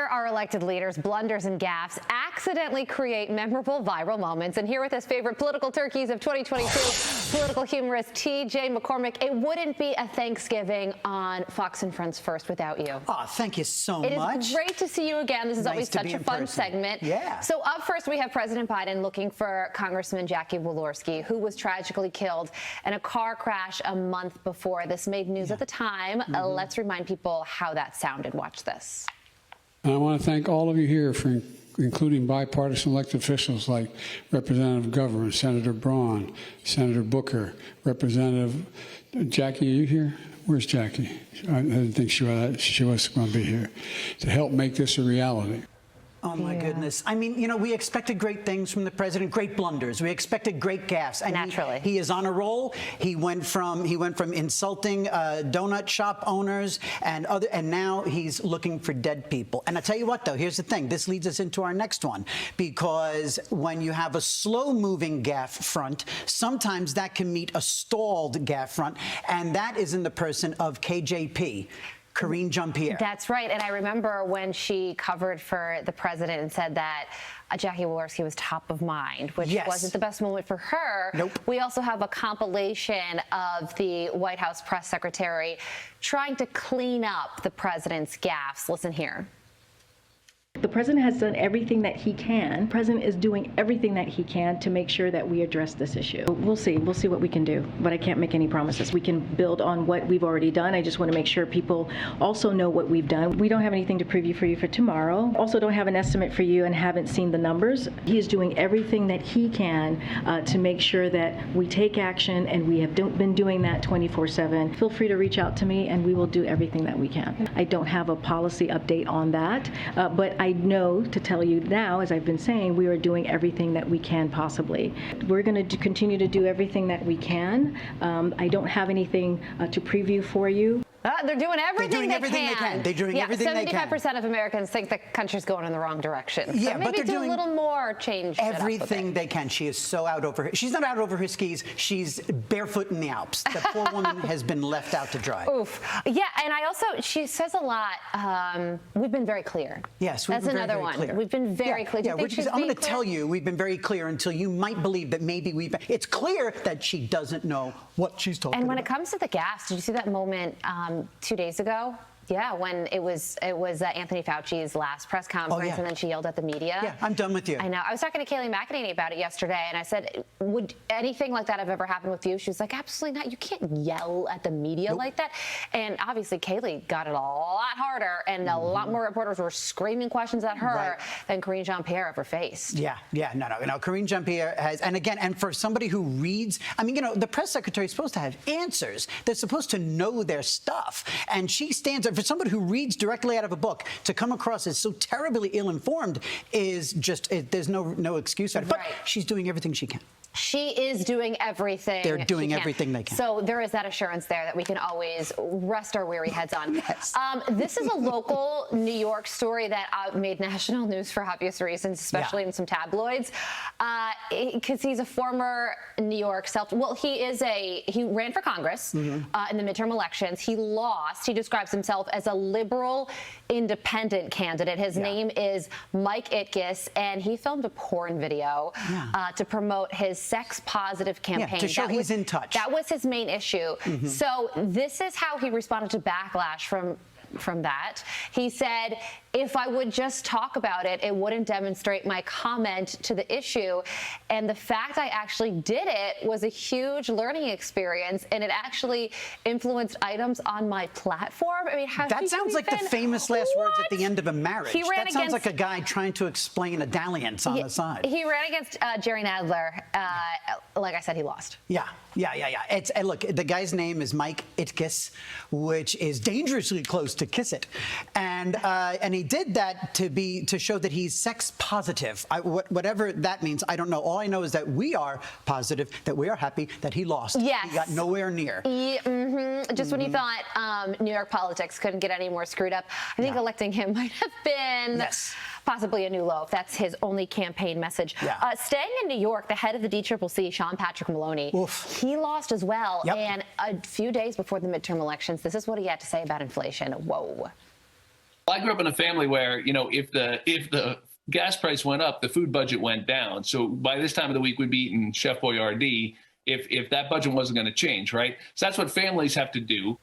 year, our elected leaders' blunders and gaffes accidentally create memorable viral moments. And here with his favorite political turkeys of 2022, political humorist T.J. McCormack. It wouldn't be a Thanksgiving on Fox and Friends First without you. Oh, thank you so much. It is great to see you again. This is always such a fun segment. Yeah. So up first, we have President Biden looking for Congressman Jackie Walorski, who was tragically killed in a car crash a month before. This made news at the time. Let's remind people how that sounded. Watch this. And I want to thank all of you here for including bipartisan elected officials like Representative Governor, Senator Braun, Senator Booker, Representative Jackie. Are you here? Where's Jackie? I didn't think she was going to be here to help make this a reality. Oh, my goodness. I mean, you know, we expected great things from the president, great blunders. We expected great gaffes. And naturally. He is on a roll. He went from insulting donut shop owners and now he's looking for dead people. And I tell you what, though, here's the thing. This leads us into our next one, because when you have a slow-moving gaffe front, sometimes that can meet a stalled gaffe front, and that is in the person of KJP. Jean-Pierre. That's right. And I remember when she covered for the president and said that Jackie Walorski was top of mind, which wasn't the best moment for her. Nope. We also have a compilation of the White House press secretary trying to clean up the president's gaffes. Listen here. The president has done everything that he can. The president is doing everything that he can to make sure that we address this issue. We'll see what we can do, but I can't make any promises. We can build on what we've already done. I just want to make sure people also know what we've done. We don't have anything to preview for you for tomorrow. Also don't have an estimate for you and haven't seen the numbers. He is doing everything that he can to make sure that we take action, and we have been doing that 24/7. Feel free to reach out to me and we will do everything that we can. I don't have a policy update on that, but I know to tell you now, as I've been saying, we are doing everything that we can possibly. We're going to continue to do everything that we can. I don't have anything to preview for you. They're doing everything they can. They're doing everything they can. 75% of Americans think the country's going in the wrong direction. Yeah, so maybe but they're doing a little more change. Everything they can. She is so out over her. She's not out over her skis. She's barefoot in the Alps. The poor woman has been left out to dry. Oof. Yeah, and she says a lot. We've been very clear. Yes, we've That's been another very one. clear. We've been very clear. Yeah, I'm going to tell you, we've been very clear until you might believe that maybe we've been. It's clear that she doesn't know what she's talking about. And when it comes to the gaffes, did you see that moment 2 days ago? Yeah, when it was Anthony Fauci's last press conference, and then she yelled at the media. Yeah, I'm done with you. I know. I was talking to Kayleigh McEnany about it yesterday, and I said, would anything like that have ever happened with you? She was like, absolutely not. You can't yell at the media like that. And obviously, Kayleigh got it a lot harder, and a lot more reporters were screaming questions at her than Jean-Pierre ever faced. Yeah, no. Jean-Pierre has, and again, and for somebody who reads, I mean, the press secretary is supposed to have answers. They're supposed to know their stuff, and she stands up. For somebody who reads directly out of a book, to come across as so terribly ill-informed is just, there's no excuse for it. But she's doing everything she can. She is doing everything. They're doing everything they can. So there is that assurance there that we can always rest our weary heads on. Yes. This is a local New York story that made national news for obvious reasons, especially in some tabloids, because he's a former New York he ran for Congress in the midterm elections. He lost. He describes himself as a liberal independent candidate. His name is Mike Itkes, and he filmed a porn video to promote his sex-positive campaign. Yeah, to show he's in touch. That was his main issue. So this is how he responded to backlash from that. He said, if I would just talk about it, it wouldn't demonstrate my comment to the issue. And the fact I actually did it was a huge learning experience, and it actually influenced items on my platform. I mean, how that sounds like the famous last words at the end of a marriage. That sounds like a guy trying to explain a dalliance on the side. He ran against Jerry Nadler. Like I said, he lost. Yeah. Look, the guy's name is Mike Itkes, which is dangerously close to kiss it, and he did that to show that he's sex positive. Whatever that means, I don't know. All I know is that we are positive, that we are happy that he lost. Yes. He got nowhere near. Just when you thought New York politics couldn't get any more screwed up, I think electing him might have been possibly a new low. That's his only campaign message. Staying in New York, the head of the DCCC, Sean Patrick Maloney, he lost as well. And a few days before the midterm elections, this is what he had to say about inflation. Whoa. I grew up in a family where, if the gas price went up, the food budget went down. So by this time of the week, we'd be eating Chef Boyardee if that budget wasn't going to change, right? So that's what families have to do.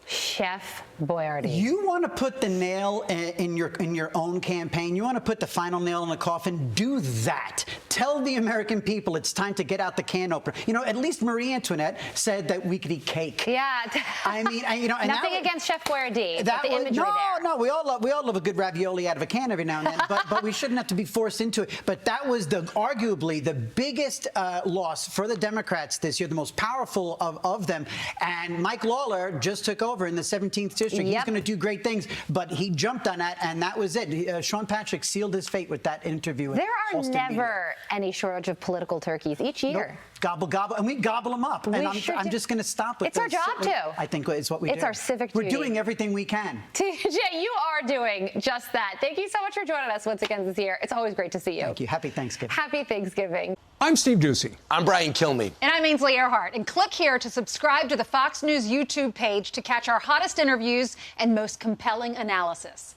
Chef Boyardee. You want to put the nail in your own campaign? You want to put the final nail in the coffin? Do that. Tell the American people it's time to get out the can opener. At least Marie Antoinette said that we could eat cake. Yeah. I mean, and nothing against Chef Boyardee. But the imagery no, we all love a good ravioli out of a can every now and then. but we shouldn't have to be forced into it. But that was arguably the biggest loss for the Democrats this year, the most powerful of them. And Mike Lawler just took over in the 17th district. He's going to do great things, but he jumped on that, and that was it. Sean Patrick sealed his fate with that interview. There are never any shortage of political turkeys each year. Nope. Gobble, gobble, and we gobble them up. And I'm just going to stop with this. It's our job, too. I think it's what we do. It's our civic duty. We're doing everything we can. TJ, you are doing just that. Thank you so much for joining us once again this year. It's always great to see you. Thank you. Happy Thanksgiving. Happy Thanksgiving. I'm Steve Doocy. I'm Brian Kilmeade. And I'm Ainsley Earhart. And click here to subscribe to the Fox News YouTube page to catch our hottest interviews and most compelling analysis.